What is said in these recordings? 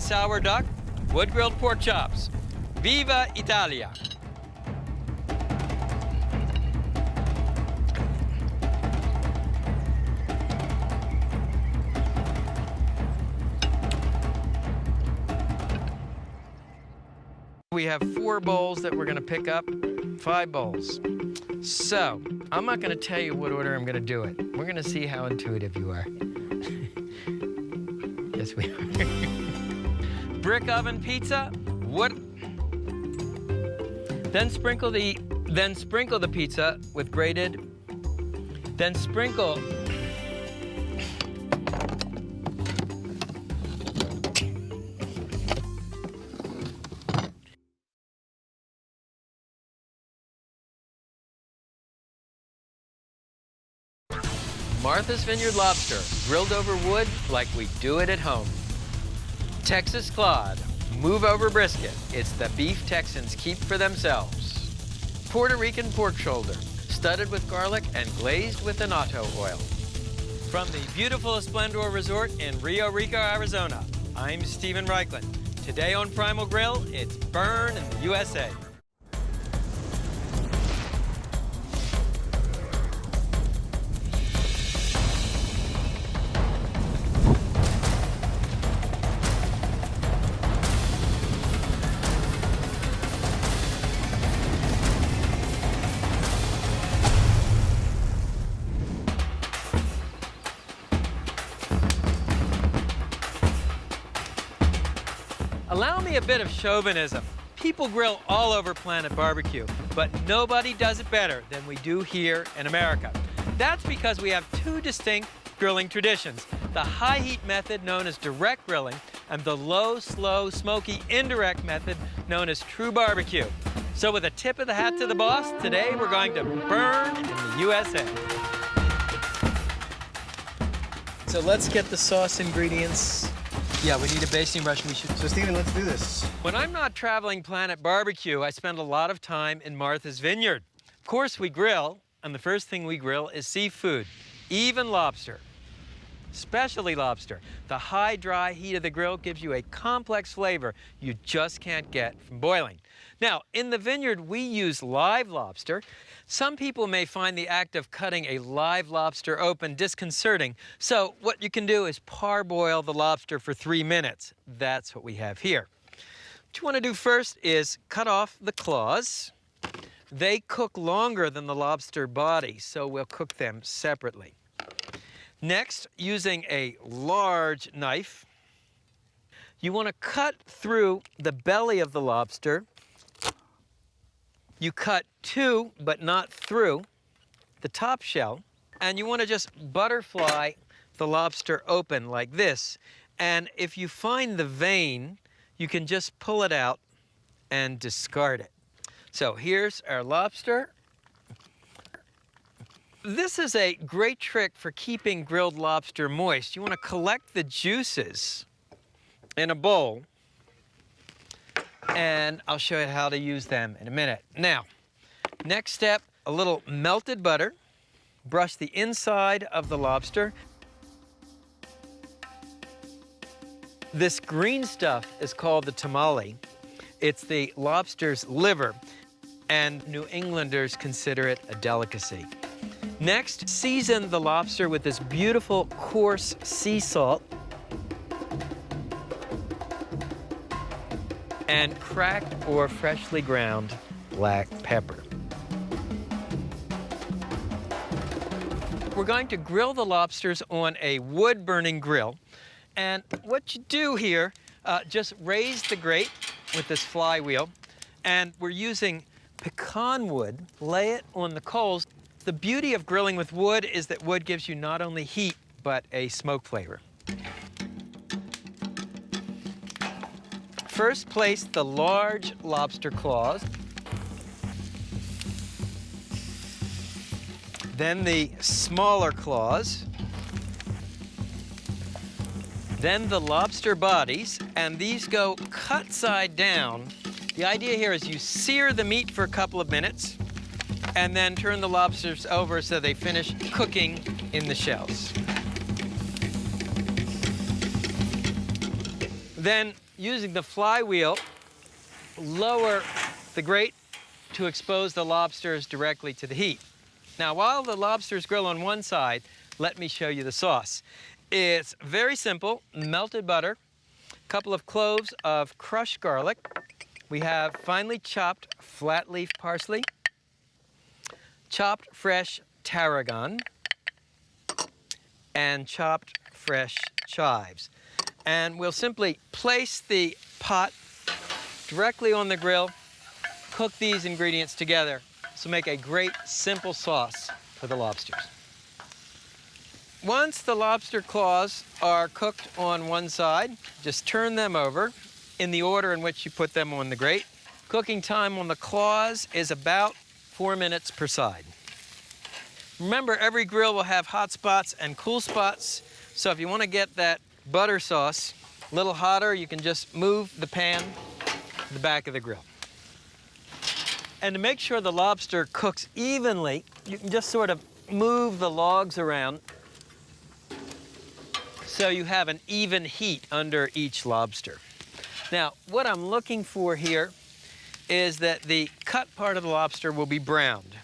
sour duck, wood-grilled pork chops. Viva Italia! We have 4 bowls that we're gonna pick up, 5 bowls. So, I'm not gonna tell you what order I'm gonna do it. We're gonna see how intuitive you are. Yes, we are. Brick oven pizza, what? Then sprinkle the pizza with grated, then sprinkle Martha's Vineyard lobster, grilled over wood like we do it at home. Texas cod, move over brisket. It's the beef Texans keep for themselves. Puerto Rican pork shoulder, studded with garlic and glazed with annatto oil. From the beautiful Esplendor Resort in Rio Rico, Arizona, I'm Stephen Reichland. Today on Primal Grill, it's Burn in the USA. Allow me a bit of chauvinism. People grill all over Planet Barbecue, but nobody does it better than we do here in America. That's because we have 2 distinct grilling traditions: the high heat method known as direct grilling and the low, slow, smoky, indirect method known as true barbecue. So with a tip of the hat to the boss, today we're going to burn in the USA. So let's get the sauce ingredients. Yeah, we need a basting brush. So, Stephen, let's do this. When I'm not traveling Planet Barbecue, I spend a lot of time in Martha's Vineyard. Of course, we grill, and the first thing we grill is seafood, even lobster. Especially lobster. The high, dry heat of the grill gives you a complex flavor you just can't get from boiling. Now, in the vineyard, we use live lobster. Some people may find the act of cutting a live lobster open disconcerting, so what you can do is parboil the lobster for 3 minutes. That's what we have here. What you want to do first is cut off the claws. They cook longer than the lobster body, so we'll cook them separately. Next, using a large knife, you want to cut through the belly of the lobster. You cut to, but not through, the top shell, and you want to just butterfly the lobster open like this. And if you find the vein, you can just pull it out and discard it. So here's our lobster. This is a great trick for keeping grilled lobster moist. You want to collect the juices in a bowl, and I'll show you how to use them in a minute. Now, next step, a little melted butter. Brush the inside of the lobster. This green stuff is called the tamale. It's the lobster's liver, and New Englanders consider it a delicacy. Next, season the lobster with this beautiful coarse sea salt and cracked or freshly ground black pepper. We're going to grill the lobsters on a wood-burning grill. And what you do here, just raise the grate with this flywheel, and we're using pecan wood. Lay it on the coals. The beauty of grilling with wood is that wood gives you not only heat, but a smoke flavor. First, place the large lobster claws. Then the smaller claws. Then the lobster bodies, and these go cut side down. The idea here is you sear the meat for a couple of minutes, and then turn the lobsters over so they finish cooking in the shells. Then using the flywheel, lower the grate to expose the lobsters directly to the heat. Now, while the lobsters grill on one side, let me show you the sauce. It's very simple: melted butter, a couple of cloves of crushed garlic. We have finely chopped flat leaf parsley, chopped fresh tarragon, and chopped fresh chives. And we'll simply place the pot directly on the grill, cook these ingredients together to make a great simple sauce for the lobsters. Once the lobster claws are cooked on one side, just turn them over in the order in which you put them on the grate. Cooking time on the claws is about 4 minutes per side. Remember, every grill will have hot spots and cool spots, so if you want to get that butter sauce a little hotter, you can just move the pan to the back of the grill. And to make sure the lobster cooks evenly, you can just sort of move the logs around so you have an even heat under each lobster. Now, what I'm looking for here is that the cut part of the lobster will be browned.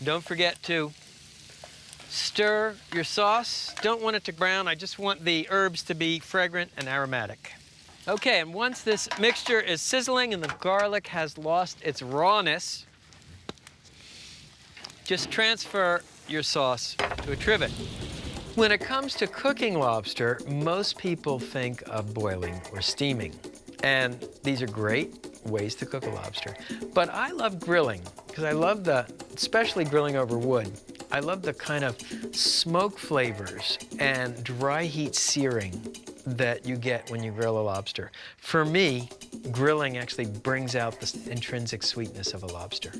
Don't forget to stir your sauce. Don't want it to brown. I just want the herbs to be fragrant and aromatic. Okay, and once this mixture is sizzling and the garlic has lost its rawness, just transfer your sauce to a trivet. When it comes to cooking lobster, most people think of boiling or steaming. And these are great ways to cook a lobster. But I love grilling, because I love especially grilling over wood, I love the kind of smoke flavors and dry heat searing that you get when you grill a lobster. For me, grilling actually brings out the intrinsic sweetness of a lobster.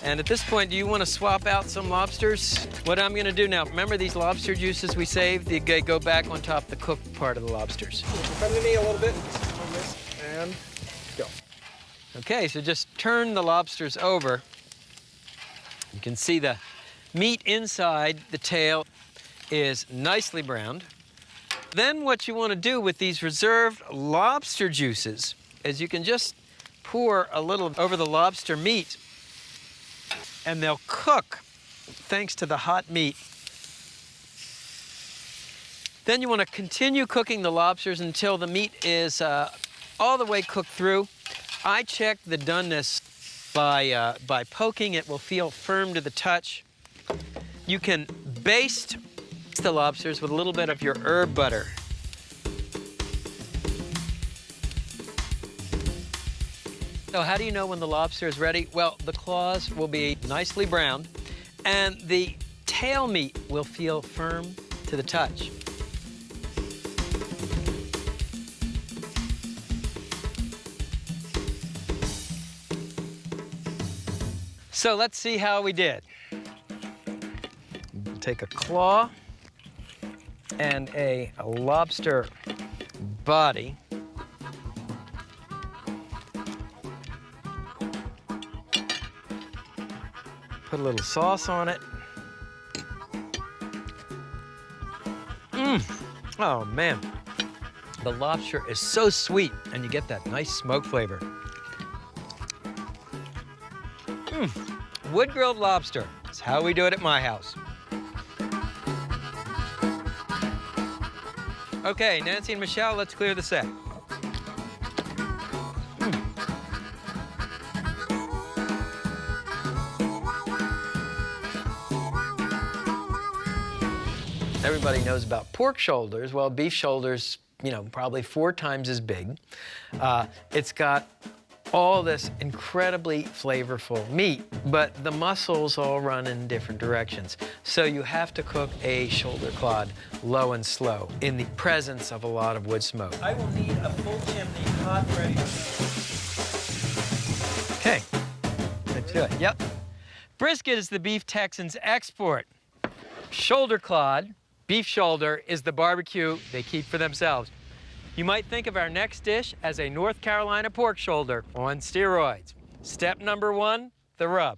And at this point, do you want to swap out some lobsters? What I'm going to do now, remember these lobster juices we saved? They go back on top of the cooked part of the lobsters. Come to me a little bit on this, and go. Okay, so just turn the lobsters over. You can see the meat inside the tail is nicely browned. Then what you want to do with these reserved lobster juices is you can just pour a little over the lobster meat, and they'll cook thanks to the hot meat. Then you want to continue cooking the lobsters until the meat is all the way cooked through. I check the doneness by poking. It will feel firm to the touch. You can baste the lobsters with a little bit of your herb butter. So how do you know when the lobster is ready? Well, the claws will be nicely browned, and the tail meat will feel firm to the touch. So let's see how we did. Take a claw and a lobster body. Put a little sauce on it. Oh man, the lobster is so sweet, and you get that nice smoke flavor. Wood-grilled lobster is how we do it at my house. Okay, Nancy and Michelle, let's clear the set. Everybody knows about pork shoulders. Well, beef shoulders, probably 4 times as big. It's got all this incredibly flavorful meat, but the muscles all run in different directions. So you have to cook a shoulder clod low and slow in the presence of a lot of wood smoke. I will need a full chimney, hot, ready. Okay, let's do it. Yep. Brisket is the beef Texans' export. Shoulder clod, beef shoulder, is the barbecue they keep for themselves. You might think of our next dish as a North Carolina pork shoulder on steroids. Step number 1, the rub.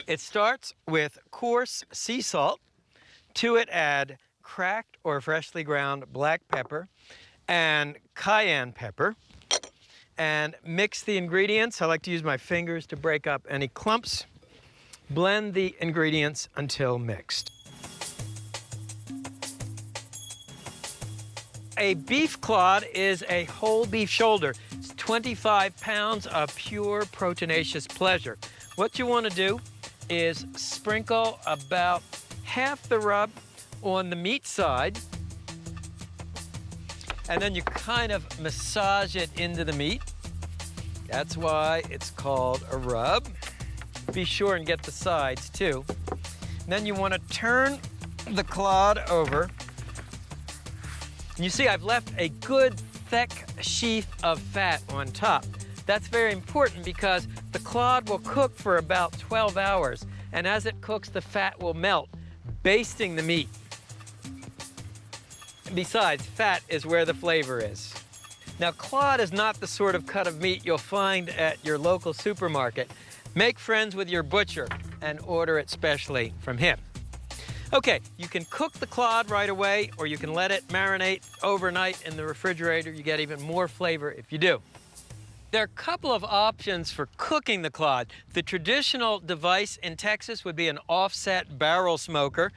It starts with coarse sea salt. To it, add cracked or freshly ground black pepper and cayenne pepper. And mix the ingredients. I like to use my fingers to break up any clumps. Blend the ingredients until mixed. A beef clod is a whole beef shoulder. It's 25 pounds of pure proteinaceous pleasure. What you want to do is sprinkle about half the rub on the meat side, and then you kind of massage it into the meat. That's why it's called a rub. Be sure and get the sides too. And then you want to turn the clod over. You see, I've left a good thick sheath of fat on top. That's very important because the clod will cook for about 12 hours, and as it cooks, the fat will melt, basting the meat. Besides, fat is where the flavor is. Now, clod is not the sort of cut of meat you'll find at your local supermarket. Make friends with your butcher and order it specially from him. Okay, you can cook the clod right away, or you can let it marinate overnight in the refrigerator. You get even more flavor if you do. There are a couple of options for cooking the clod. The traditional device in Texas would be an offset barrel smoker.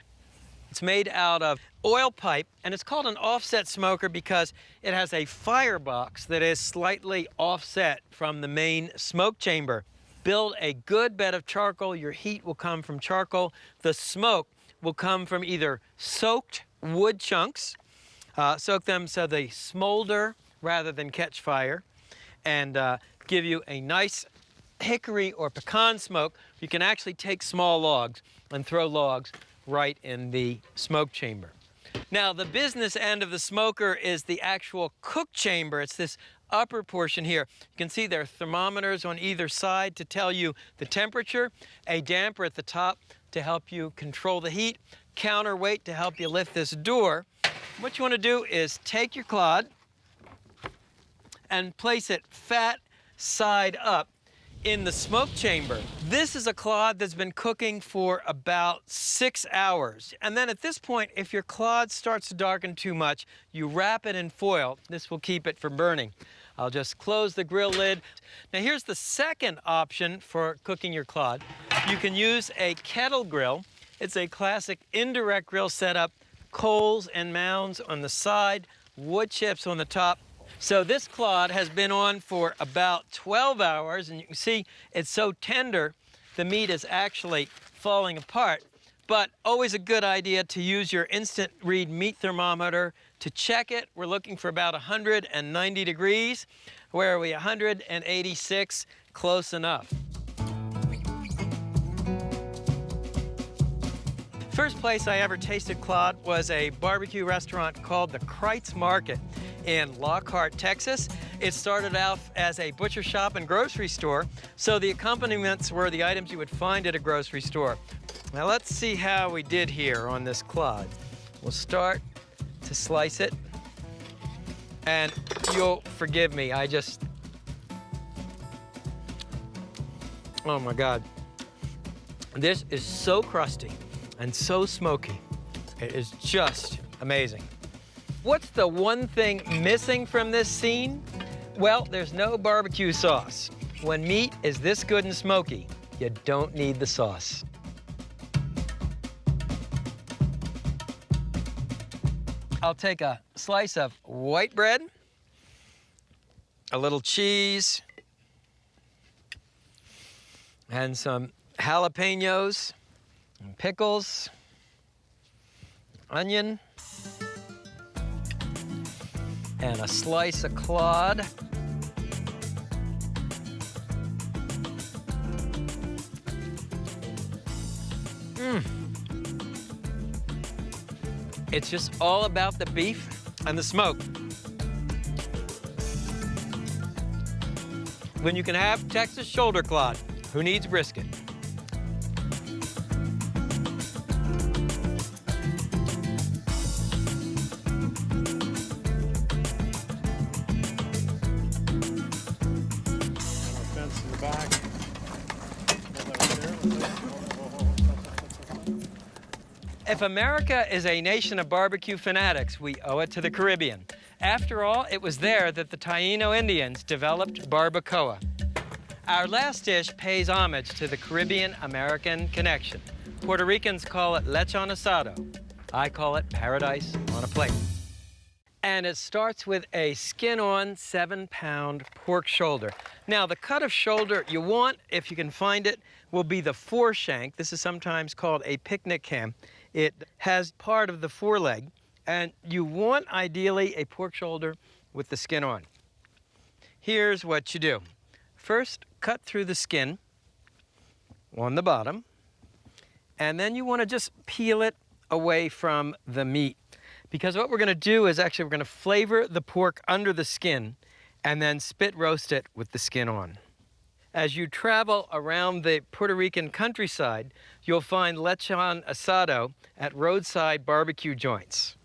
It's made out of oil pipe, and it's called an offset smoker because it has a firebox that is slightly offset from the main smoke chamber. Build a good bed of charcoal. Your heat will come from charcoal. The smoke will come from either soaked wood chunks. Soak them so they smolder rather than catch fire, and give you a nice hickory or pecan smoke. You can actually take small logs and throw logs right in the smoke chamber. Now, the business end of the smoker is the actual cook chamber. It's this upper portion here. You can see there are thermometers on either side to tell you the temperature, a damper at the top to help you control the heat, counterweight to help you lift this door. What you want to do is take your clod and place it fat side up in the smoke chamber. This is a clod that's been cooking for about 6 hours. And then at this point, if your clod starts to darken too much, you wrap it in foil. This will keep it from burning. I'll just close the grill lid. Now here's the second option for cooking your clod. You can use a kettle grill. It's a classic indirect grill setup, coals and mounds on the side, wood chips on the top. So this clod has been on for about 12 hours, and you can see it's so tender, the meat is actually falling apart. But always a good idea to use your instant read meat thermometer to check it. We're looking for about 190 degrees. Where are we? 186, close enough. First place I ever tasted clod was a barbecue restaurant called the Kreitz Market in Lockhart, Texas. It started out as a butcher shop and grocery store, so the accompaniments were the items you would find at a grocery store. Now let's see how we did here on this clod. We'll start to slice it, and you'll forgive me, oh my God. This is so crusty and so smoky. It is just amazing. What's the one thing missing from this scene? Well, there's no barbecue sauce. When meat is this good and smoky, you don't need the sauce. I'll take a slice of white bread, a little cheese, and some jalapenos, and pickles, onion, and a slice of clod. It's just all about the beef and the smoke. When you can have Texas shoulder clod, who needs brisket? If America is a nation of barbecue fanatics, we owe it to the Caribbean. After all, it was there that the Taino Indians developed barbacoa. Our last dish pays homage to the Caribbean-American connection. Puerto Ricans call it lechon asado. I call it paradise on a plate. And it starts with a skin-on 7-pound pork shoulder. Now, the cut of shoulder you want, if you can find it, will be the foreshank. This is sometimes called a picnic ham. It has part of the foreleg, and you want, ideally, a pork shoulder with the skin on. Here's what you do. First, cut through the skin on the bottom, and then you want to just peel it away from the meat. Because what we're going to do is actually we're going to flavor the pork under the skin and then spit roast it with the skin on. As you travel around the Puerto Rican countryside, you'll find lechon asado at roadside barbecue joints.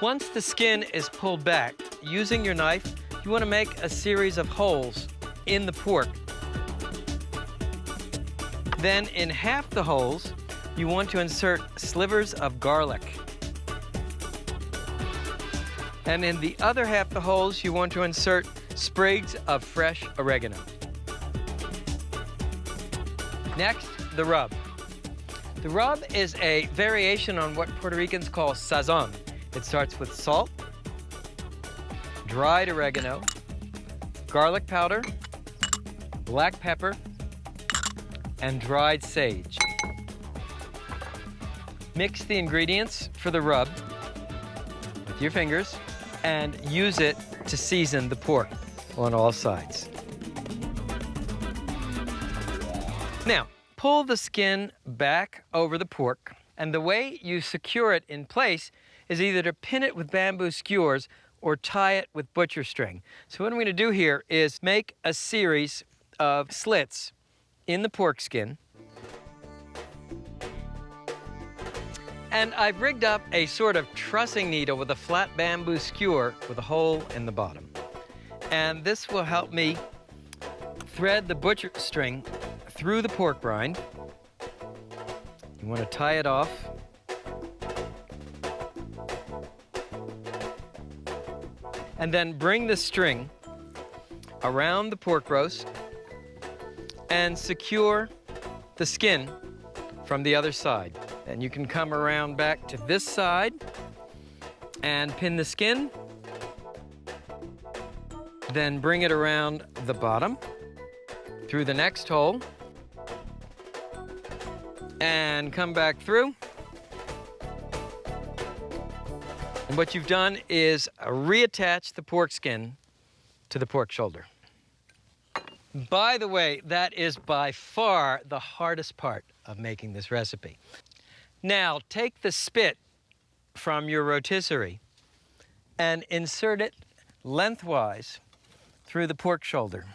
Once the skin is pulled back, using your knife, you want to make a series of holes in the pork. Then in half the holes, you want to insert slivers of garlic. And in the other half the holes, you want to insert sprigs of fresh oregano. Next, the rub. The rub is a variation on what Puerto Ricans call sazon. It starts with salt, dried oregano, garlic powder, black pepper, and dried sage. Mix the ingredients for the rub with your fingers and use it to season the pork on all sides. Now, pull the skin back over the pork, and the way you secure it in place is either to pin it with bamboo skewers or tie it with butcher string. So what I'm going to do here is make a series of slits in the pork skin. And I've rigged up a sort of trussing needle with a flat bamboo skewer with a hole in the bottom. And this will help me thread the butcher string through the pork rind. You want to tie it off. And then bring the string around the pork roast and secure the skin from the other side. And you can come around back to this side and pin the skin. Then bring it around the bottom through the next hole and come back through. And what you've done is reattach the pork skin to the pork shoulder. By the way, that is by far the hardest part of making this recipe. Now, take the spit from your rotisserie and insert it lengthwise through the pork shoulder.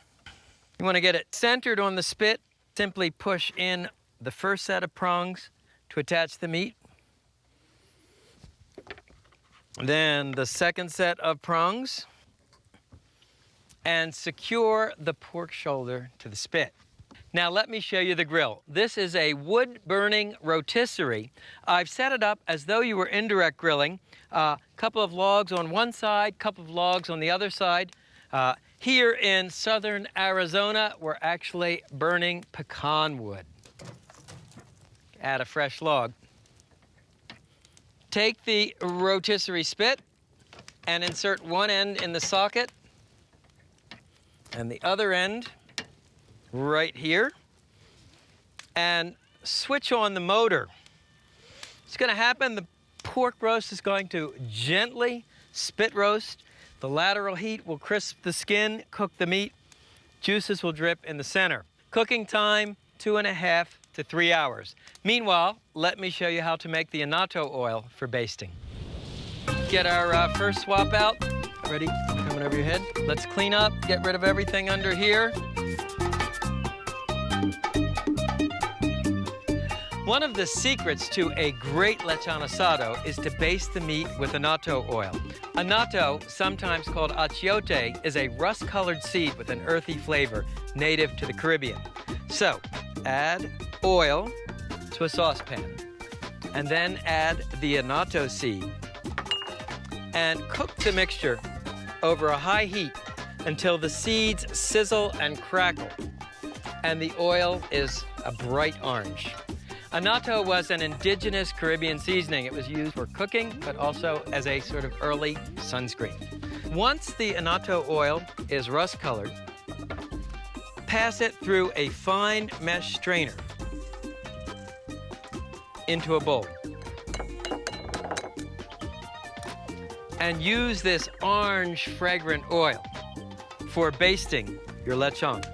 You want to get it centered on the spit. Simply push in the first set of prongs to attach the meat. Then the second set of prongs, and secure the pork shoulder to the spit. Now let me show you the grill. This is a wood-burning rotisserie. I've set it up as though you were indirect grilling. A couple of logs on one side, couple of logs on the other side. Here in southern Arizona, we're actually burning pecan wood. Add a fresh log. Take the rotisserie spit and insert one end in the socket and the other end right here, and switch on the motor. It's going to happen, the pork roast is going to gently spit roast. The lateral heat will crisp the skin, cook the meat. Juices will drip in the center. Cooking time, 2.5 to 3 hours. Meanwhile, let me show you how to make the annatto oil for basting. Get our first swap out. Ready? Coming over your head. Let's clean up, get rid of everything under here. One of the secrets to a great lechon asado is to baste the meat with annatto oil. Annatto, sometimes called achiote, is a rust-colored seed with an earthy flavor native to the Caribbean. So, add oil to a saucepan, and then add the annatto seed. and cook the mixture over a high heat until the seeds sizzle and crackle, and the oil is a bright orange. Annatto was an indigenous Caribbean seasoning. It was used for cooking, but also as a sort of early sunscreen. Once the annatto oil is rust-colored, pass it through a fine mesh strainer into a bowl. And use this orange fragrant oil for basting your lechon.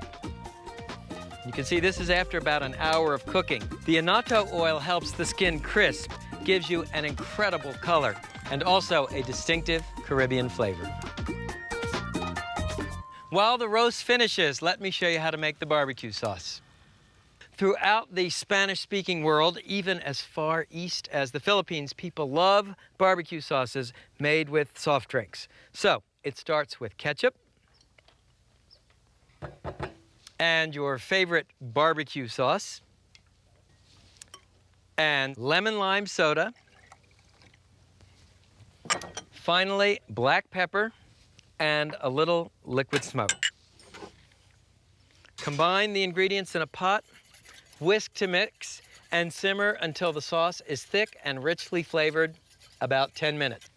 You can see this is after about an hour of cooking. The annatto oil helps the skin crisp, gives you an incredible color, and also a distinctive Caribbean flavor. While the roast finishes, let me show you how to make the barbecue sauce. Throughout the Spanish-speaking world, even as far east as the Philippines, people love barbecue sauces made with soft drinks. So it starts with ketchup and your favorite barbecue sauce and lemon lime soda. Finally, black pepper and a little liquid smoke. Combine the ingredients in a pot, whisk to mix, and simmer until the sauce is thick and richly flavored, about 10 minutes.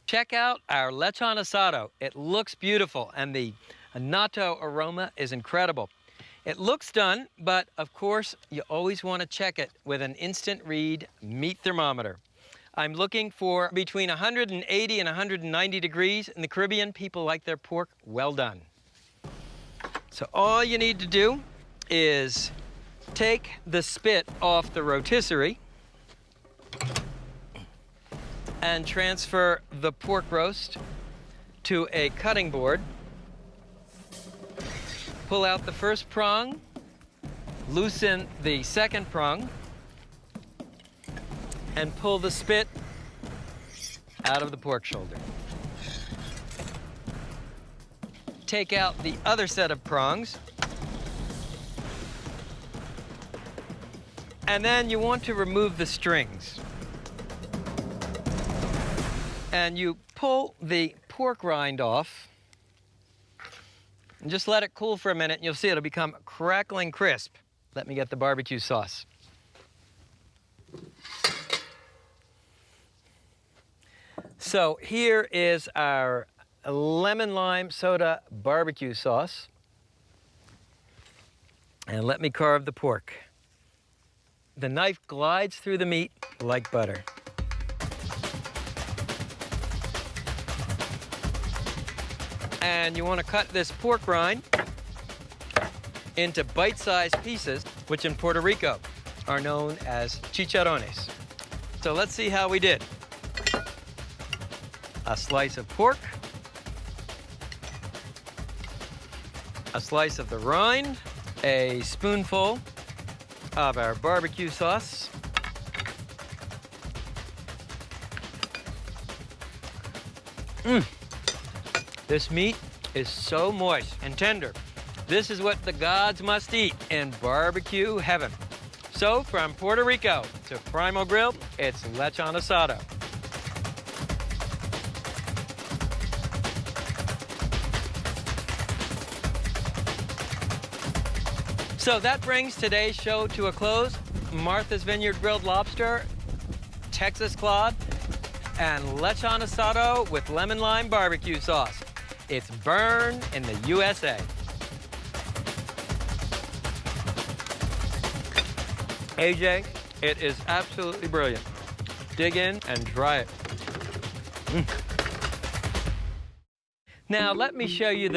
Check out our lechon asado. It looks beautiful, and the annatto aroma is incredible. It looks done, but of course, you always want to check it with an instant read meat thermometer. I'm looking for between 180 and 190 degrees. In the Caribbean, people like their pork well done. So all you need to do is take the spit off the rotisserie and transfer the pork roast to a cutting board. Pull out the first prong, loosen the second prong, and pull the spit out of the pork shoulder. Take out the other set of prongs. And then you want to remove the strings. And you pull the pork rind off and just let it cool for a minute, and you'll see it'll become crackling crisp. Let me get the barbecue sauce. So here is our lemon lime soda barbecue sauce. And let me carve the pork. The knife glides through the meat like butter. And you want to cut this pork rind into bite-sized pieces, which in Puerto Rico are known as chicharrones. So let's see how we did. A slice of pork, a slice of the rind, a spoonful of our barbecue sauce, This meat is so moist and tender. This is what the gods must eat in barbecue heaven. So from Puerto Rico to Primal Grill, it's lechon asado. So that brings today's show to a close. Martha's Vineyard grilled lobster, Texas cod, and lechon asado with lemon lime barbecue sauce. It's burned in the USA. AJ, it is absolutely brilliant. Dig in and try it. Now, let me show you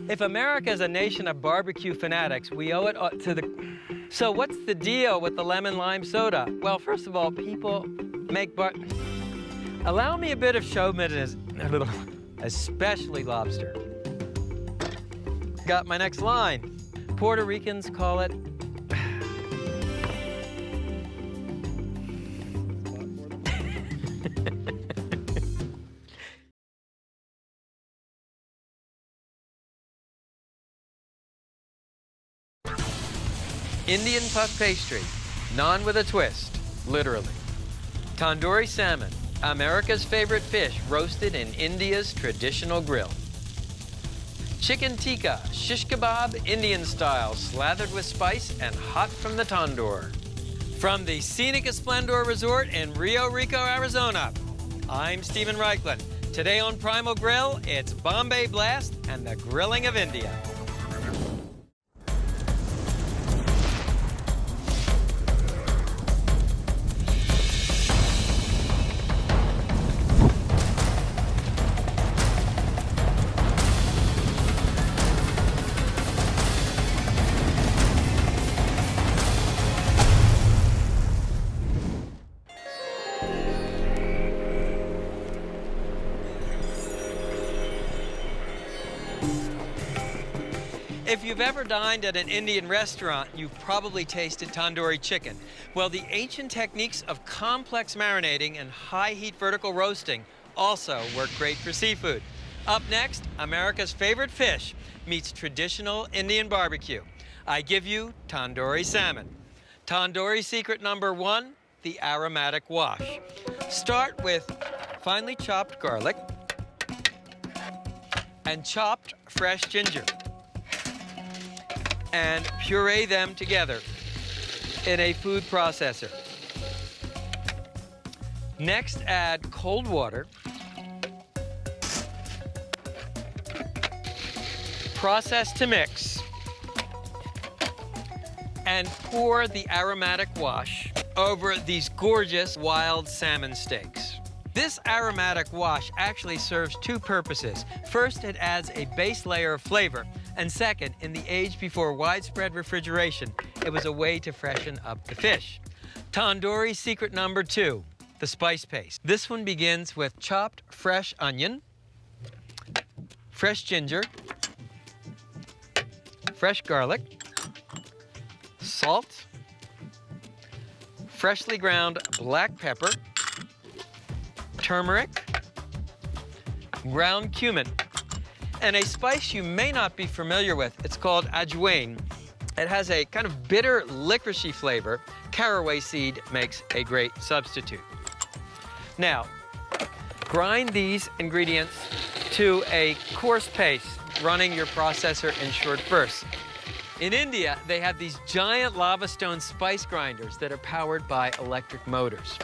if America is a nation of barbecue fanatics, we owe it to the... So what's the deal with the lemon lime soda? Well, first of all, people make Allow me a bit of chauvinism, especially lobster. Got my next line. Puerto Ricans call it... Indian puff pastry, naan with a twist, literally. Tandoori salmon, America's favorite fish roasted in India's traditional grill. Chicken tikka, shish kebab, Indian style, slathered with spice and hot from the tandoor. From the scenic Esplendor Resort in Rio Rico, Arizona, I'm Stephen Reichland. Today on Primal Grill, it's Bombay Blast and the grilling of India. If you've ever dined at an Indian restaurant, you've probably tasted tandoori chicken. Well, the ancient techniques of complex marinating and high heat vertical roasting also work great for seafood. Up next, America's favorite fish meets traditional Indian barbecue. I give you tandoori salmon. Tandoori secret number 1, the aromatic wash. Start with finely chopped garlic and chopped fresh ginger, and puree them together in a food processor. Next, add cold water, process to mix, and pour the aromatic wash over these gorgeous wild salmon steaks. This aromatic wash actually serves 2 purposes. First, it adds a base layer of flavor, and second, in the age before widespread refrigeration, it was a way to freshen up the fish. Tandoori secret number 2, the spice paste. This one begins with chopped fresh onion, fresh ginger, fresh garlic, salt, freshly ground black pepper, turmeric, ground cumin, and a spice you may not be familiar with. It's called ajwain. It has a kind of bitter, licoricey flavor. Caraway seed makes a great substitute. Now, grind these ingredients to a coarse paste, running your processor in short bursts. In India, they have these giant lava stone spice grinders that are powered by electric motors.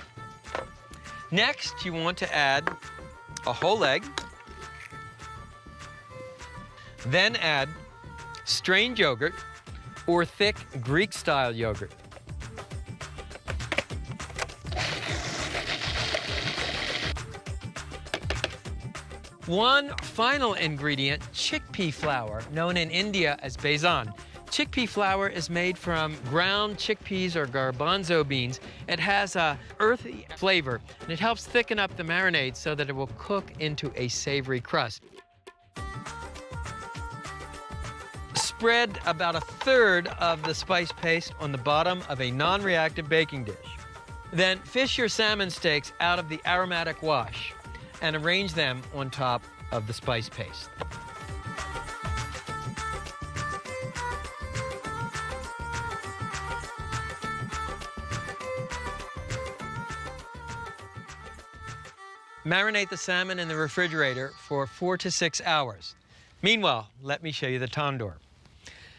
Next, you want to add a whole egg, then add strained yogurt or thick Greek-style yogurt. One final ingredient, chickpea flour, known in India as besan. Chickpea flour is made from ground chickpeas or garbanzo beans. It has a earthy flavor, and it helps thicken up the marinade so that it will cook into a savory crust. Spread about 1/3 of the spice paste on the bottom of a non-reactive baking dish. Then fish your salmon steaks out of the aromatic wash and arrange them on top of the spice paste. Marinate the salmon in the refrigerator for 4 to 6 hours. Meanwhile, let me show you the tandoor.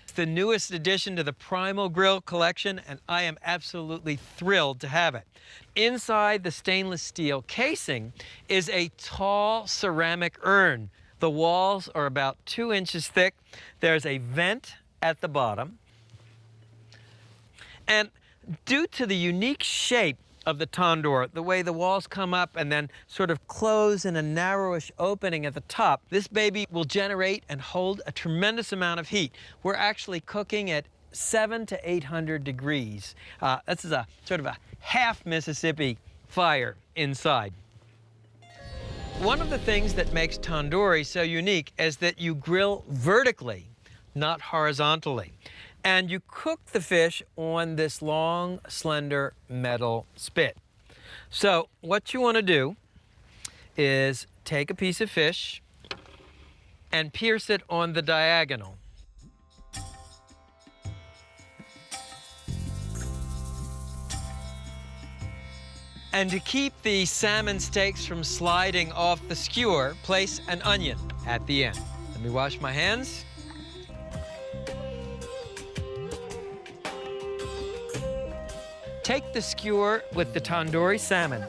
It's the newest addition to the Primal Grill collection, and I am absolutely thrilled to have it. Inside the stainless steel casing is a tall ceramic urn. The walls are about 2 inches thick. There's a vent at the bottom. And due to the unique shape of the tandoor, the way the walls come up and then sort of close in a narrowish opening at the top, this baby will generate and hold a tremendous amount of heat. We're actually cooking at 700 to 800 degrees. This is a sort of a half Mississippi fire inside. One of the things that makes tandoori so unique is that you grill vertically, not horizontally. And you cook the fish on this long, slender metal spit. So what you want to do is take a piece of fish and pierce it on the diagonal. And to keep the salmon steaks from sliding off the skewer, place an onion at the end. Let me wash my hands. Take the skewer with the tandoori salmon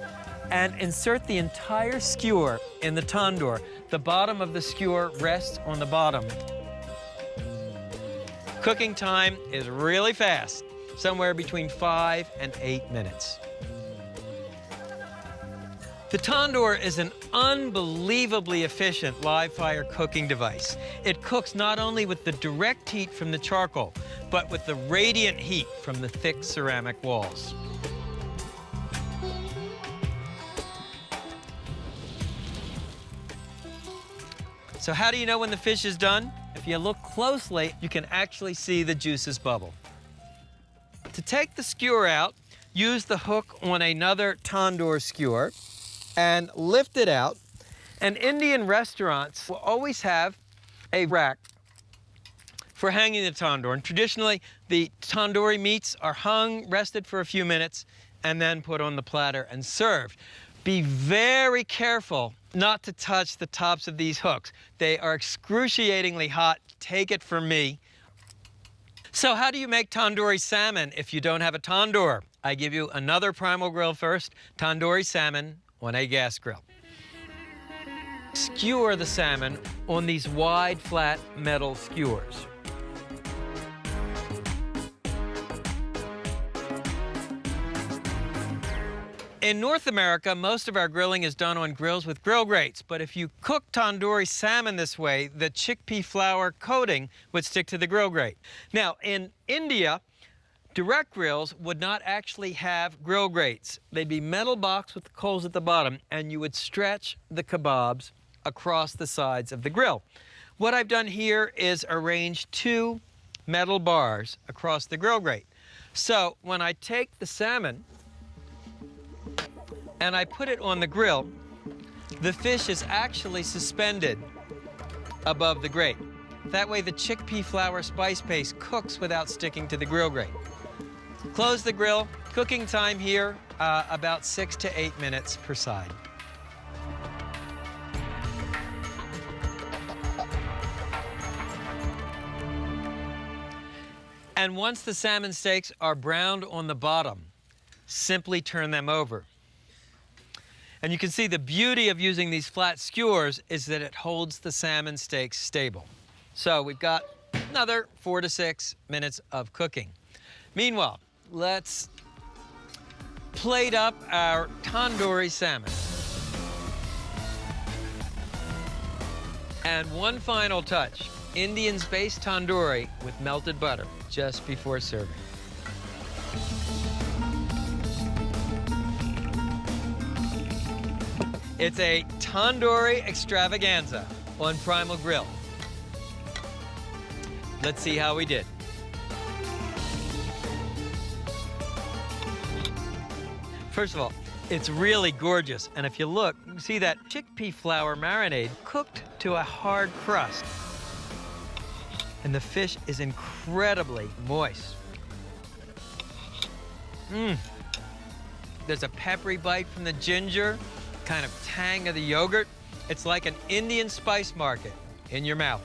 and insert the entire skewer in the tandoor. The bottom of the skewer rests on the bottom. Cooking time is really fast, somewhere between 5 and 8 minutes. The tandoor is an unbelievably efficient live fire cooking device. It cooks not only with the direct heat from the charcoal, but with the radiant heat from the thick ceramic walls. So how do you know when the fish is done? If you look closely, you can actually see the juices bubble. To take the skewer out, use the hook on another tandoor skewer and lift it out. And Indian restaurants will always have a rack for hanging the tandoor. And traditionally, the tandoori meats are hung, rested for a few minutes, and then put on the platter and served. Be very careful not to touch the tops of these hooks. They are excruciatingly hot. Take it from me. So how do you make tandoori salmon if you don't have a tandoor? I give you another primal grill first, tandoori salmon on a gas grill. Skewer the salmon on these wide, flat metal skewers. In North America, most of our grilling is done on grills with grill grates, but if you cook tandoori salmon this way, the chickpea flour coating would stick to the grill grate. Now, in India, direct grills would not actually have grill grates. They'd be metal box with the coals at the bottom, and you would stretch the kebabs across the sides of the grill. What I've done here is arrange 2 metal bars across the grill grate. So when I take the salmon and I put it on the grill, the fish is actually suspended above the grate. That way the chickpea flour spice paste cooks without sticking to the grill grate. Close the grill. Cooking time here, about 6 to 8 minutes per side. And once the salmon steaks are browned on the bottom, simply turn them over. And you can see the beauty of using these flat skewers is that it holds the salmon steaks stable. So we've got another 4 to 6 minutes of cooking. Meanwhile, let's plate up our tandoori salmon. And one final touch, Indians baste tandoori with melted butter just before serving. It's a tandoori extravaganza on Primal Grill. Let's see how we did. First of all, it's really gorgeous. And if you look, you can see that chickpea flour marinade cooked to a hard crust. And the fish is incredibly moist. There's a peppery bite from the ginger, kind of tang of the yogurt. It's like an Indian spice market in your mouth.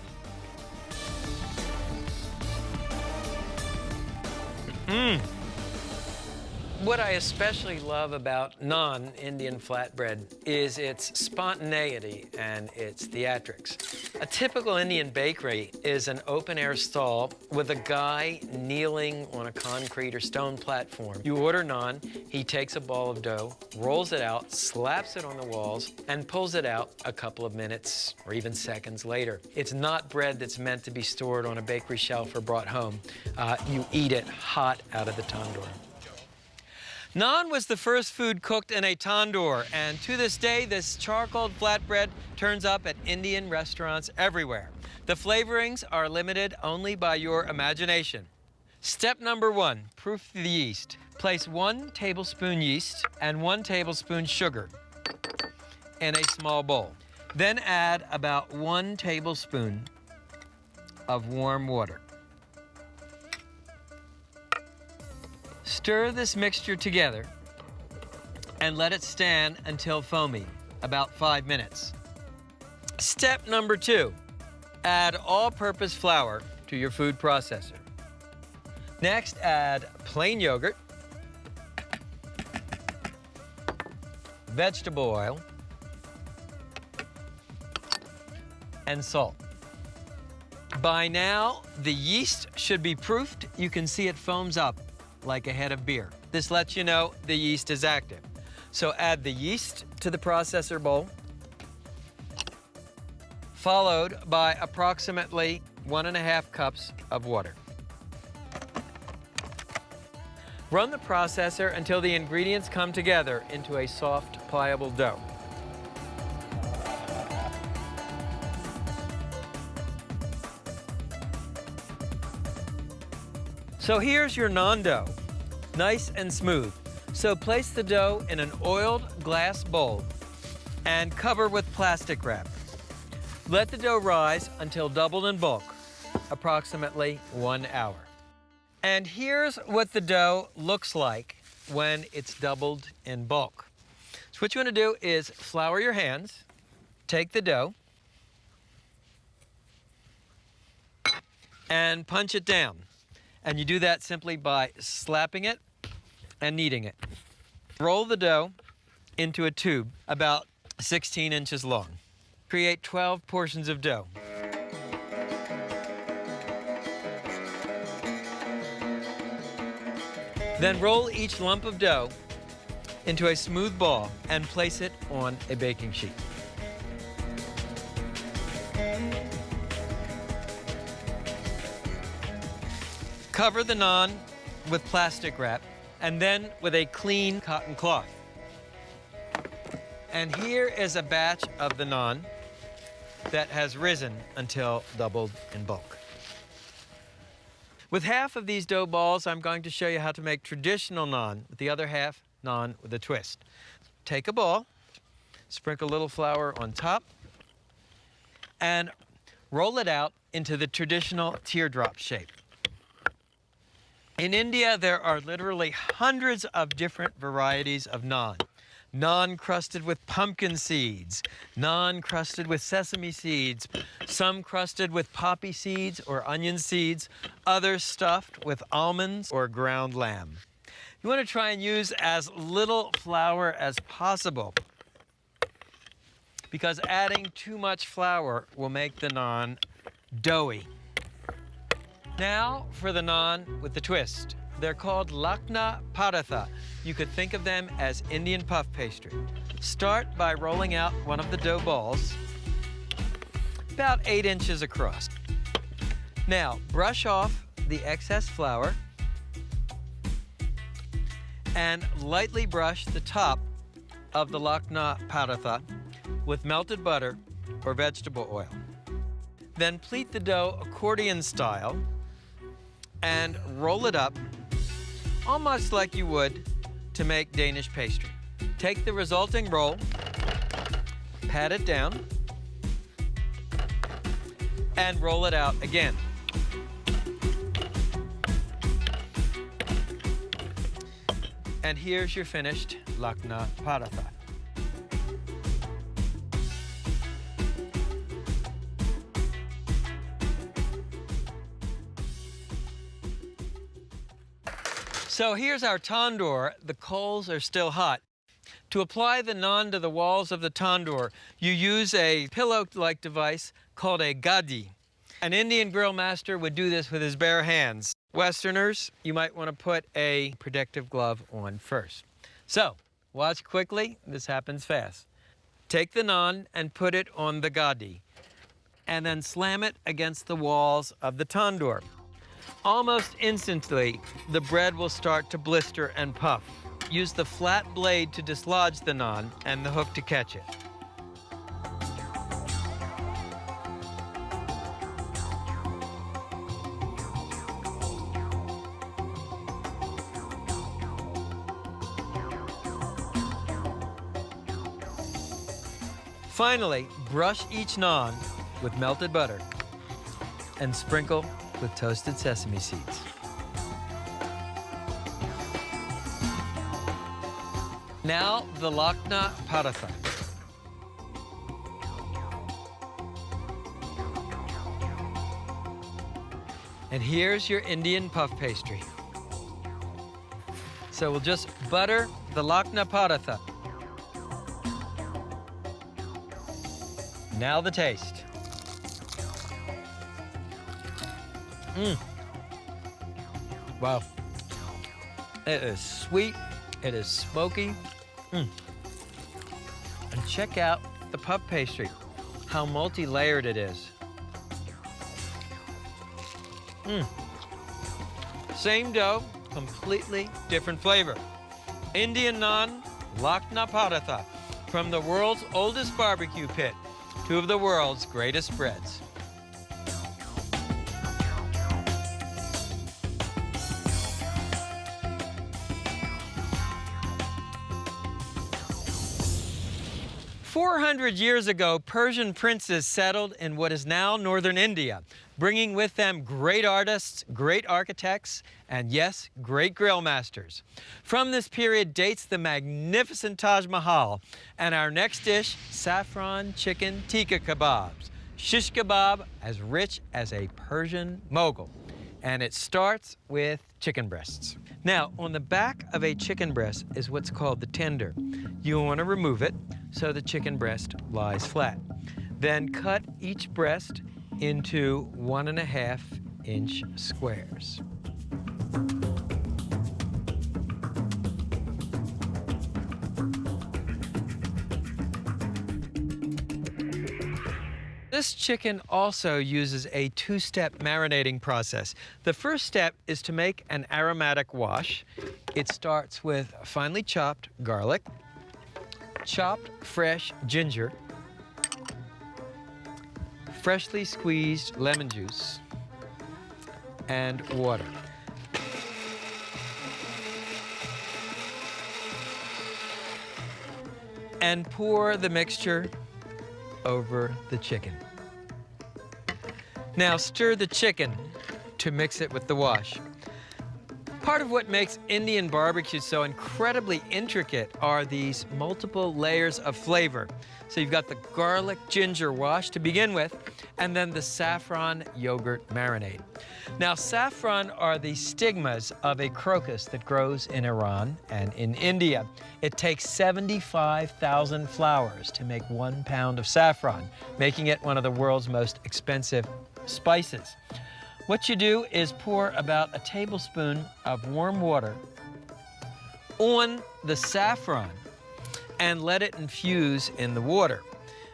What I especially love about non-Indian flatbread is its spontaneity and its theatrics. A typical Indian bakery is an open-air stall with a guy kneeling on a concrete or stone platform. You order naan, he takes a ball of dough, rolls it out, slaps it on the walls, and pulls it out a couple of minutes or even seconds later. It's not bread that's meant to be stored on a bakery shelf or brought home. You eat it hot out of the tandoor. Naan was the first food cooked in a tandoor, and to this day, this charcoal flatbread turns up at Indian restaurants everywhere. The flavorings are limited only by your imagination. Step number 1, proof the yeast. Place 1 tablespoon yeast and 1 tablespoon sugar in a small bowl. Then add about 1 tablespoon of warm water. Stir this mixture together and let it stand until foamy, about 5 minutes. Step number 2, add all-purpose flour to your food processor. Next, add plain yogurt, vegetable oil, and salt. By now, the yeast should be proofed. You can see it foams up like a head of beer. This lets you know the yeast is active. So add the yeast to the processor bowl, followed by approximately 1.5 cups of water. Run the processor until the ingredients come together into a soft, pliable dough. So here's your naan dough, nice and smooth. So place the dough in an oiled glass bowl and cover with plastic wrap. Let the dough rise until doubled in bulk, approximately 1 hour. And here's what the dough looks like when it's doubled in bulk. So what you want to do is flour your hands, take the dough, and punch it down. And you do that simply by slapping it and kneading it. Roll the dough into a tube about 16 inches long. Create 12 portions of dough. Then roll each lump of dough into a smooth ball and place it on a baking sheet. Cover the naan with plastic wrap and then with a clean cotton cloth. And here is a batch of the naan that has risen until doubled in bulk. With half of these dough balls, I'm going to show you how to make traditional naan, with the other half naan with a twist. Take a ball, sprinkle a little flour on top, and roll it out into the traditional teardrop shape. In India, there are literally hundreds of different varieties of naan. Naan crusted with pumpkin seeds, naan crusted with sesame seeds, some crusted with poppy seeds or onion seeds, others stuffed with almonds or ground lamb. You want to try and use as little flour as possible, because adding too much flour will make the naan doughy. Now for the naan with the twist. They're called lakna paratha. You could think of them as Indian puff pastry. Start by rolling out one of the dough balls about 8 inches across. Now brush off the excess flour and lightly brush the top of the lakna paratha with melted butter or vegetable oil. Then pleat the dough accordion style and roll it up almost like you would to make Danish pastry. Take the resulting roll, pat it down, and roll it out again. And here's your finished lakna paratha. So here's our tandoor. The coals are still hot. To apply the naan to the walls of the tandoor, you use a pillow-like device called a gadi. An Indian grill master would do this with his bare hands. Westerners, you might want to put a protective glove on first. So, watch quickly. This happens fast. Take the naan and put it on the gadi, and then slam it against the walls of the tandoor. Almost instantly, the bread will start to blister and puff. Use the flat blade to dislodge the naan and the hook to catch it. Finally, brush each naan with melted butter and sprinkle with toasted sesame seeds. Now the Lakna paratha. And here's your Indian puff pastry. So we'll just butter the Lakna paratha. Now the taste. Wow. It is sweet, it is smoky. And check out the puff pastry, how multi-layered it is. Same dough, completely different flavor. Indian naan, Lakna paratha, from the world's oldest barbecue pit, two of the world's greatest breads. "400 years ago, Persian princes settled in what is now northern India, bringing with them great artists, great architects, and yes, great grill masters. From this period dates the magnificent Taj Mahal, and our next dish, saffron chicken tikka kebabs, shish kebab as rich as a Persian mogul. And it starts with chicken breasts. Now, on the back of a chicken breast is what's called the tender. You want to remove it so the chicken breast lies flat. Then cut each breast into 1.5-inch squares. This chicken also uses a two-step marinating process. The first step is to make an aromatic wash. It starts with finely chopped garlic, chopped fresh ginger, freshly squeezed lemon juice, and water. And pour the mixture over the chicken. Now stir the chicken to mix it with the wash. Part of what makes Indian barbecue so incredibly intricate are these multiple layers of flavor. So you've got the garlic ginger wash to begin with, and then the saffron yogurt marinade. Now, saffron are the stigmas of a crocus that grows in Iran and in India. It takes 75,000 flowers to make 1 pound of saffron, making it one of the world's most expensive spices. What you do is pour about a tablespoon of warm water on the saffron and let it infuse in the water.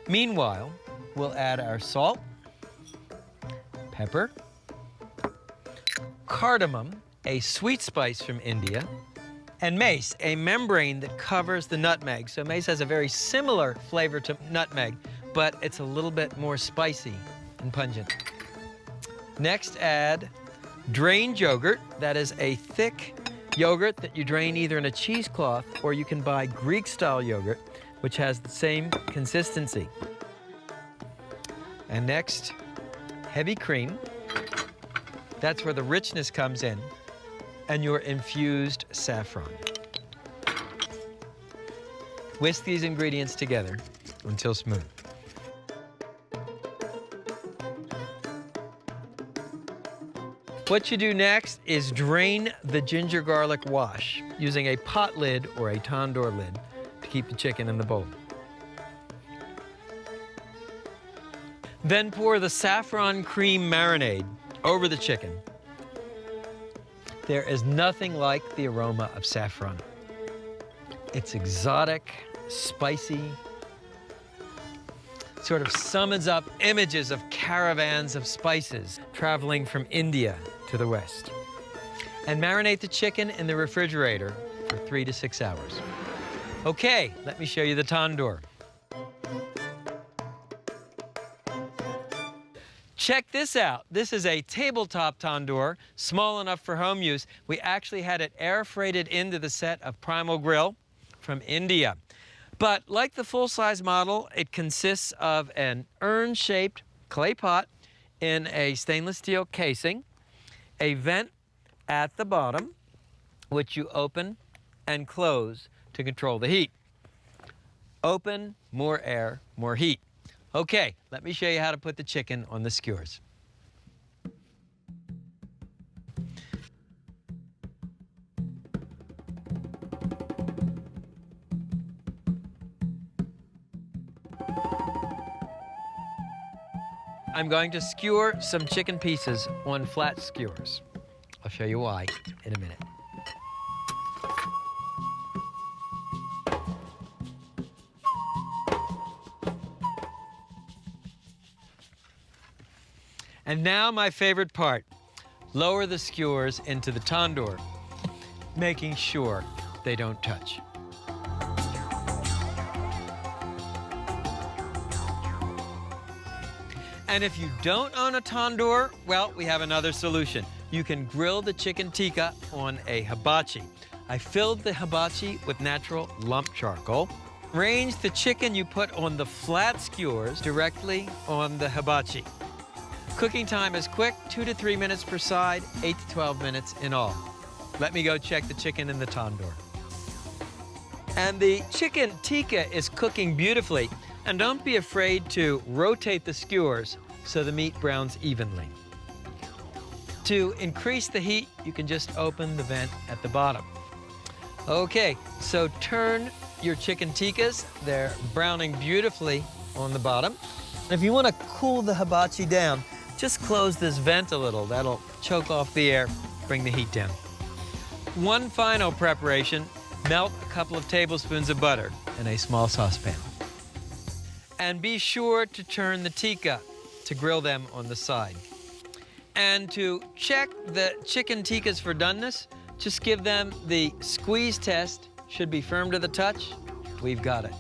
Meanwhile, we'll add our salt, pepper, cardamom, a sweet spice from India, and mace, a membrane that covers the nutmeg. So mace has a very similar flavor to nutmeg, but it's a little bit more spicy and pungent. Next, add drained yogurt. That is a thick yogurt that you drain either in a cheesecloth or you can buy Greek-style yogurt, which has the same consistency. And next, heavy cream. That's where the richness comes in, and your infused saffron. Whisk these ingredients together until smooth. What you do next is drain the ginger garlic wash using a pot lid or a tandoor lid to keep the chicken in the bowl. Then pour the saffron cream marinade over the chicken. There is nothing like the aroma of saffron. It's exotic, spicy, sort of summons up images of caravans of spices traveling from India to the West. And marinate the chicken in the refrigerator for 3 to 6 hours. Okay, let me show you the tandoor. Check this out. This is a tabletop tandoor, small enough for home use. We actually had it air freighted into the set of Primal Grill from India. But like the full-size model, it consists of an urn-shaped clay pot in a stainless steel casing, a vent at the bottom, which you open and close to control the heat. Open, more air, more heat. Okay, let me show you how to put the chicken on the skewers. I'm going to skewer some chicken pieces on flat skewers. I'll show you why in a minute. And now my favorite part. Lower the skewers into the tandoor, making sure they don't touch. And if you don't own a tandoor, well, we have another solution. You can grill the chicken tikka on a hibachi. I filled the hibachi with natural lump charcoal. Range the chicken you put on the flat skewers directly on the hibachi. Cooking time is quick, 2 to 3 minutes per side, 8 to 12 minutes in all. Let me go check the chicken in the tandoor. And the chicken tikka is cooking beautifully. And don't be afraid to rotate the skewers so the meat browns evenly. To increase the heat, you can just open the vent at the bottom. Okay, so turn your chicken tikkas. They're browning beautifully on the bottom. If you want to cool the hibachi down, just close this vent a little. That'll choke off the air, bring the heat down. One final preparation, melt a couple of tablespoons of butter in a small saucepan. And be sure to turn the tikka to grill them on the side. And to check the chicken tikkas for doneness, just give them the squeeze test. Should be firm to the touch. We've got it.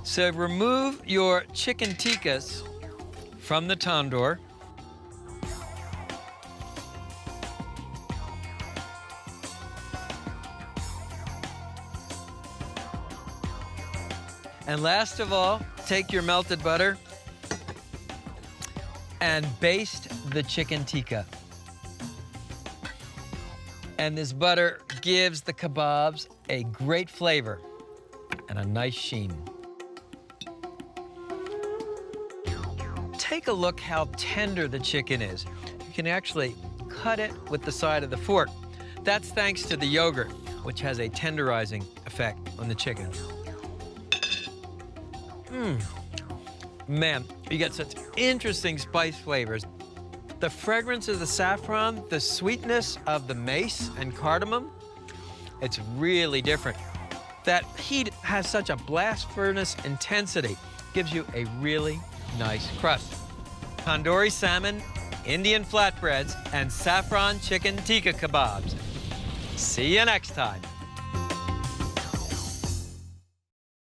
So remove your chicken tikkas from the tandoor. And last of all, take your melted butter and baste the chicken tikka. And this butter gives the kebabs a great flavor and a nice sheen. Take a look how tender the chicken is. You can actually cut it with the side of the fork. That's thanks to the yogurt, which has a tenderizing effect on the chicken. Man, you get such interesting spice flavors. The fragrance of the saffron, the sweetness of the mace and cardamom, it's really different. That heat has such a blast furnace intensity, gives you a really nice crust. Tandoori salmon, Indian flatbreads, and saffron chicken tikka kebabs. See you next time.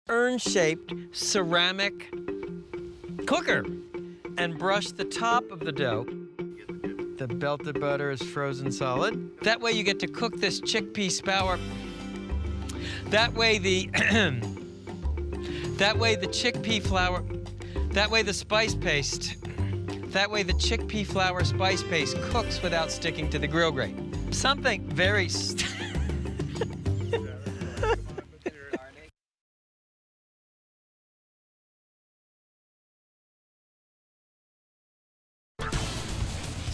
Urn-shaped ceramic cooker, and brush the top of the dough. The melted butter is frozen solid. That way you get to cook this chickpea scour. That way the chickpea flour, that way the spice paste, that way the chickpea flour spice paste cooks without sticking to the grill grate. Something very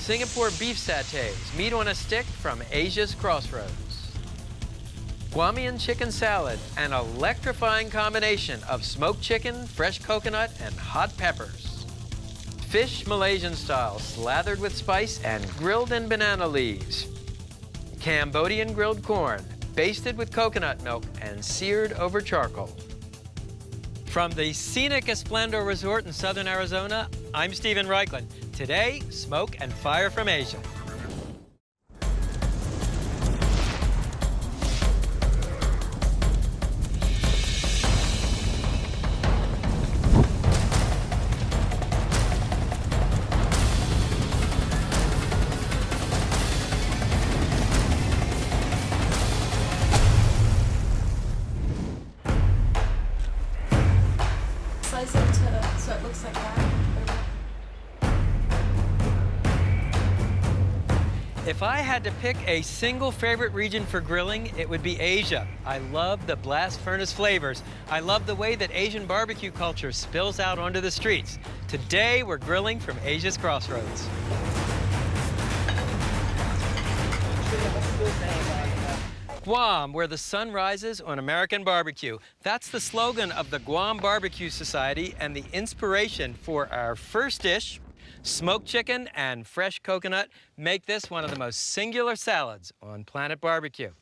Singapore beef satays, meat on a stick from Asia's crossroads. Guamian chicken salad, an electrifying combination of smoked chicken, fresh coconut, and hot peppers. Fish Malaysian style, slathered with spice and grilled in banana leaves. Cambodian grilled corn, basted with coconut milk and seared over charcoal. From the scenic Esplendor Resort in southern Arizona, I'm Stephen Reichland. Today, smoke and fire from Asia. Slice it so it looks like that. If I had to pick a single favorite region for grilling, it would be Asia. I love the blast furnace flavors. I love the way that Asian barbecue culture spills out onto the streets. Today, we're grilling from Asia's crossroads. Guam, where the sun rises on American barbecue. That's the slogan of the Guam Barbecue Society and the inspiration for our first dish. Smoked chicken and fresh coconut make this one of the most singular salads on Planet Barbecue.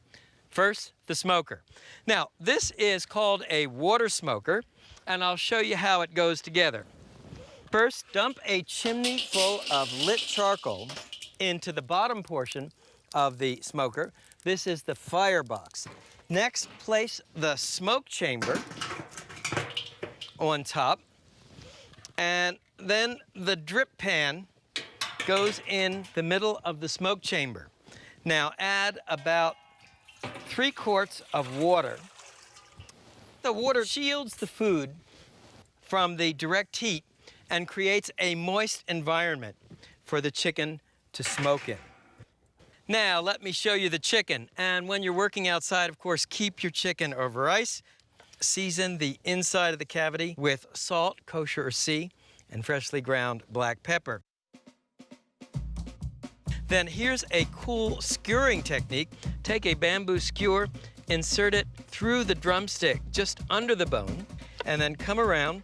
First, the smoker. Now, this is called a water smoker, and I'll show you how it goes together. First, dump a chimney full of lit charcoal into the bottom portion of the smoker. This is the firebox. Next, place the smoke chamber on top, and then the drip pan goes in the middle of the smoke chamber. Now add about 3 quarts of water. The water shields the food from the direct heat and creates a moist environment for the chicken to smoke in. Now let me show you the chicken. And when you're working outside, of course, keep your chicken over ice. Season the inside of the cavity with salt, kosher or sea, and freshly ground black pepper. Then here's a cool skewering technique. Take a bamboo skewer, insert it through the drumstick just under the bone, and then come around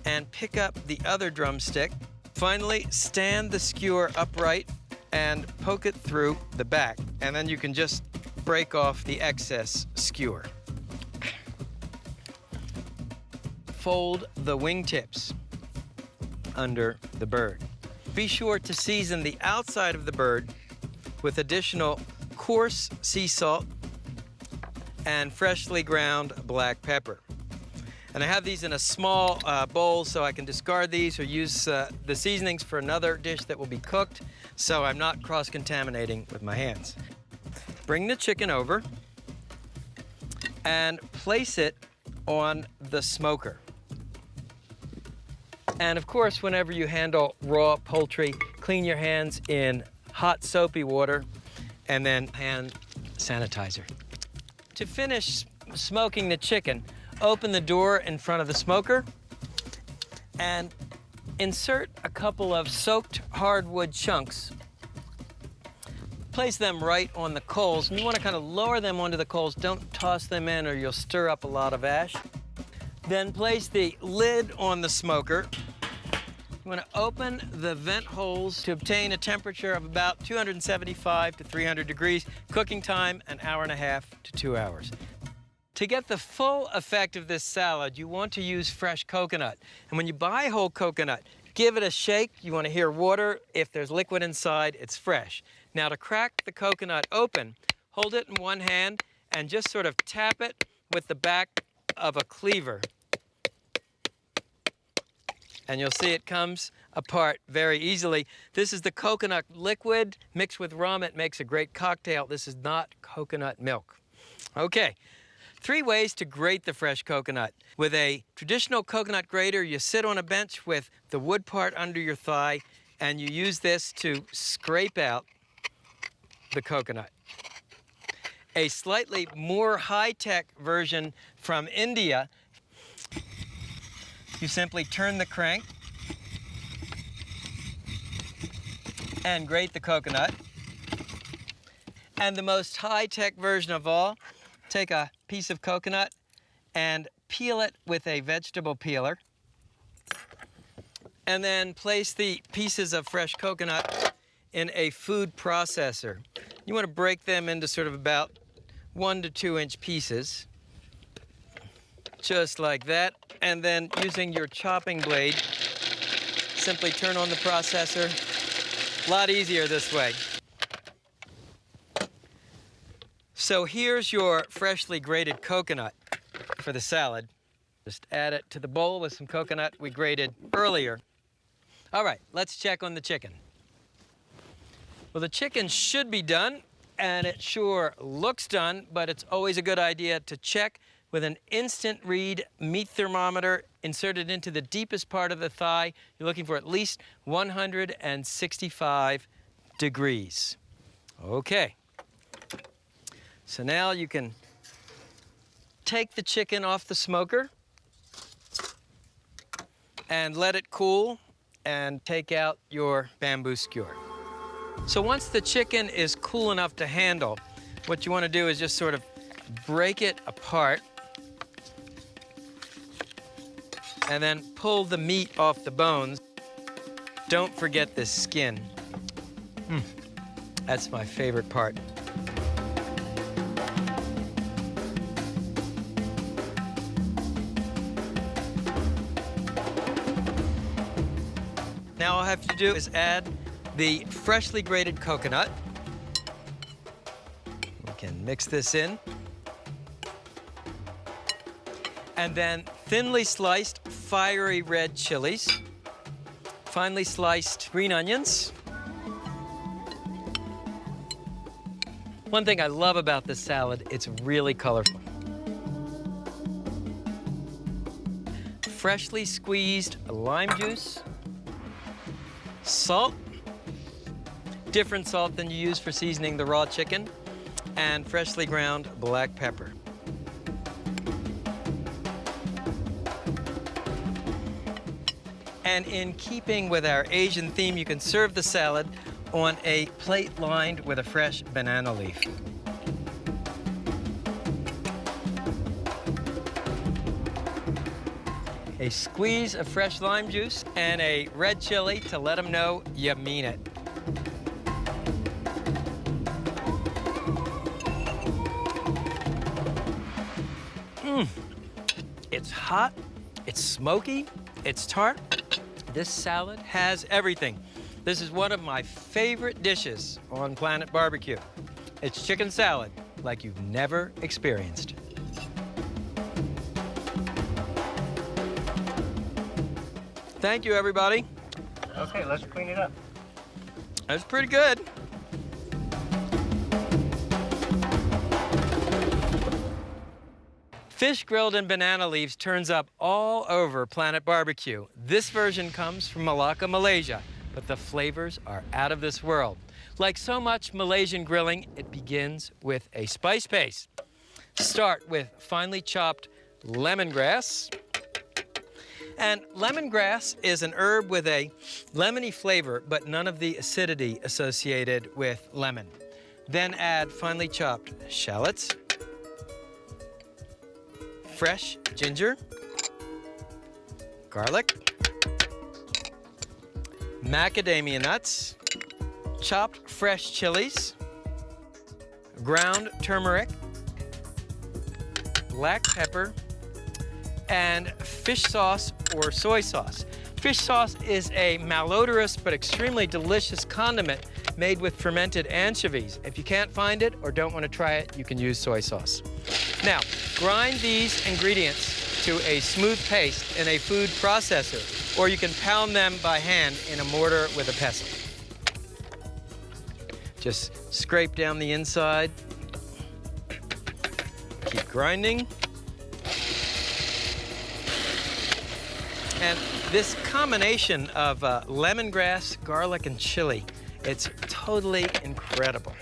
and pick up the other drumstick. Finally, stand the skewer upright and poke it through the back, and then you can just break off the excess skewer. Fold the wingtips under the bird. Be sure to season the outside of the bird with additional coarse sea salt and freshly ground black pepper. And I have these in a small bowl so I can discard these or use the seasonings for another dish that will be cooked, so I'm not cross-contaminating with my hands. Bring the chicken over and place it on the smoker. And of course, whenever you handle raw poultry, clean your hands in hot soapy water and then hand sanitizer. To finish smoking the chicken, open the door in front of the smoker and insert a couple of soaked hardwood chunks. Place them right on the coals, and you want to kind of lower them onto the coals. Don't toss them in or you'll stir up a lot of ash. Then place the lid on the smoker. You want to open the vent holes to obtain a temperature of about 275 to 300 degrees. Cooking time, 1.5 hours to 2 hours. To get the full effect of this salad, you want to use fresh coconut. And when you buy whole coconut, give it a shake. You want to hear water. If there's liquid inside, it's fresh. Now to crack the coconut open, hold it in one hand and just sort of tap it with the back of a cleaver. And you'll see it comes apart very easily. This is the coconut liquid mixed with rum. It makes a great cocktail. This is not coconut milk. Okay, 3 ways to grate the fresh coconut. With a traditional coconut grater, you sit on a bench with the wood part under your thigh, and you use this to scrape out the coconut. A slightly more high-tech version from India, you simply turn the crank and grate the coconut. And the most high-tech version of all, take a piece of coconut and peel it with a vegetable peeler. And then place the pieces of fresh coconut in a food processor. You want to break them into sort of about 1 to 2 inch pieces, just like that. And then using your chopping blade, simply turn on the processor. A lot easier this way. So here's your freshly grated coconut for the salad. Just add it to the bowl with some coconut we grated earlier. All right, let's check on the chicken. Well, the chicken should be done, and it sure looks done, but it's always a good idea to check with an instant read meat thermometer inserted into the deepest part of the thigh. You're looking for at least 165 degrees. Okay. So now you can take the chicken off the smoker and let it cool and take out your bamboo skewer. So once the chicken is cool enough to handle, what you want to do is just sort of break it apart and then pull the meat off the bones. Don't forget the skin. That's my favorite part. Now all I have to do is add the freshly grated coconut. We can mix this in. And then thinly sliced fiery red chilies, finely sliced green onions. One thing I love about this salad, it's really colorful. Freshly squeezed lime juice, salt, different salt than you use for seasoning the raw chicken, and freshly ground black pepper. And in keeping with our Asian theme, you can serve the salad on a plate lined with a fresh banana leaf. A squeeze of fresh lime juice and a red chili to let them know you mean it. It's hot, it's smoky, it's tart. This salad has everything. This is one of my favorite dishes on Planet Barbecue. It's chicken salad like you've never experienced. Thank you, everybody. Okay, let's clean it up. That's pretty good. Fish grilled in banana leaves turns up all over Planet Barbecue. This version comes from Malacca, Malaysia, but the flavors are out of this world. Like so much Malaysian grilling, it begins with a spice paste. Start with finely chopped lemongrass. And lemongrass is an herb with a lemony flavor, but none of the acidity associated with lemon. Then add finely chopped shallots, fresh ginger, garlic, macadamia nuts, chopped fresh chilies, ground turmeric, black pepper, and fish sauce or soy sauce. Fish sauce is a malodorous but extremely delicious condiment made with fermented anchovies. If you can't find it or don't want to try it, you can use soy sauce. Now, grind these ingredients to a smooth paste in a food processor, or you can pound them by hand in a mortar with a pestle. Just scrape down the inside. Keep grinding. And this combination of lemongrass, garlic, and chili, it's totally incredible.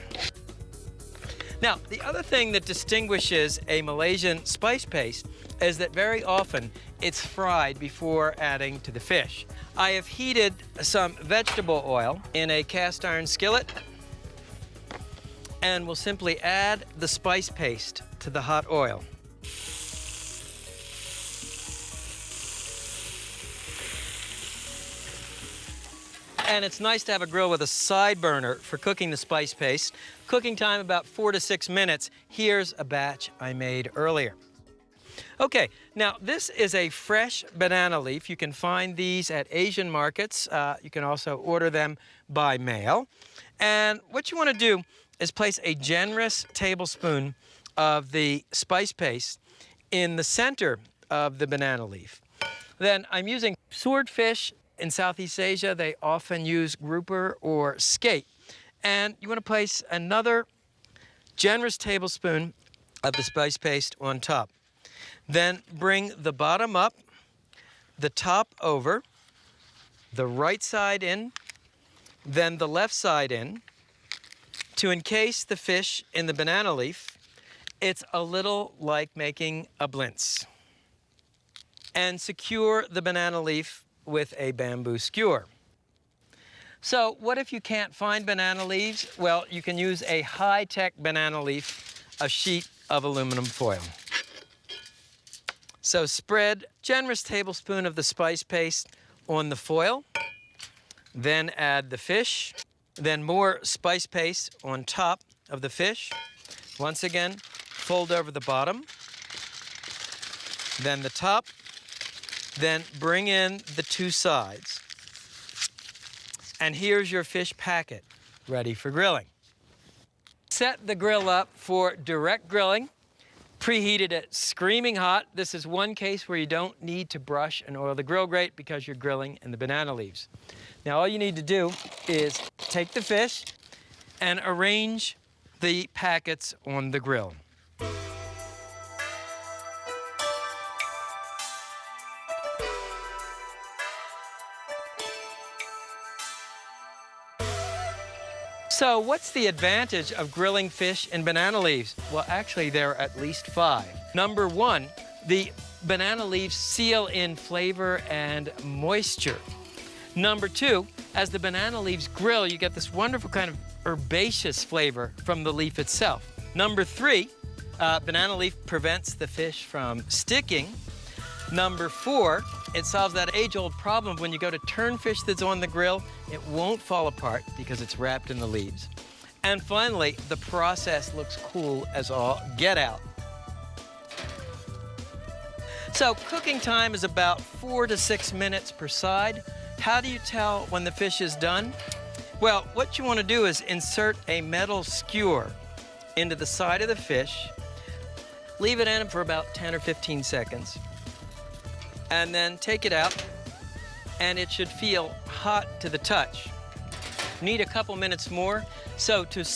Now, the other thing that distinguishes a Malaysian spice paste is that very often it's fried before adding to the fish. I have heated some vegetable oil in a cast iron skillet, and we'll simply add the spice paste to the hot oil. And it's nice to have a grill with a side burner for cooking the spice paste. Cooking time about 4 to 6 minutes. Here's a batch I made earlier. Okay, now this is a fresh banana leaf. You can find these at Asian markets. You can also order them by mail. And what you want to do is place a generous tablespoon of the spice paste in the center of the banana leaf. Then I'm using swordfish. In Southeast Asia, they often use grouper or skate. And you want to place another generous tablespoon of the spice paste on top. Then bring the bottom up, the top over, the right side in, then the left side in, To encase the fish in the banana leaf, it's a little like making a blintz. And secure the banana leaf with a bamboo skewer. So what if you can't find banana leaves? Well, you can use a high-tech banana leaf, a sheet of aluminum foil. So spread a generous tablespoon of the spice paste on the foil, then add the fish, then more spice paste on top of the fish. Once again, fold over the bottom, then the top, then bring in the two sides. And here's your fish packet, ready for grilling. Set the grill up for direct grilling. Preheated it screaming hot. This is one case where you don't need to brush and oil the grill grate because you're grilling in the banana leaves. Now all you need to do is take the fish and arrange the packets on the grill. So what's the advantage of grilling fish in banana leaves? Well, actually, there are at least 5. Number 1, the banana leaves seal in flavor and moisture. Number 2, as the banana leaves grill, you get this wonderful kind of herbaceous flavor from the leaf itself. Number 3, banana leaf prevents the fish from sticking. Number 4, it solves that age-old problem when you go to turn fish that's on the grill, it won't fall apart because it's wrapped in the leaves. And finally, the process looks cool as all get out. So cooking time is about 4 to 6 minutes per side. How do you tell when the fish is done? Well, what you want to do is insert a metal skewer into the side of the fish, leave it in for about 10 or 15 seconds, and then take it out, and it should feel hot to the touch. Need a couple minutes more, so to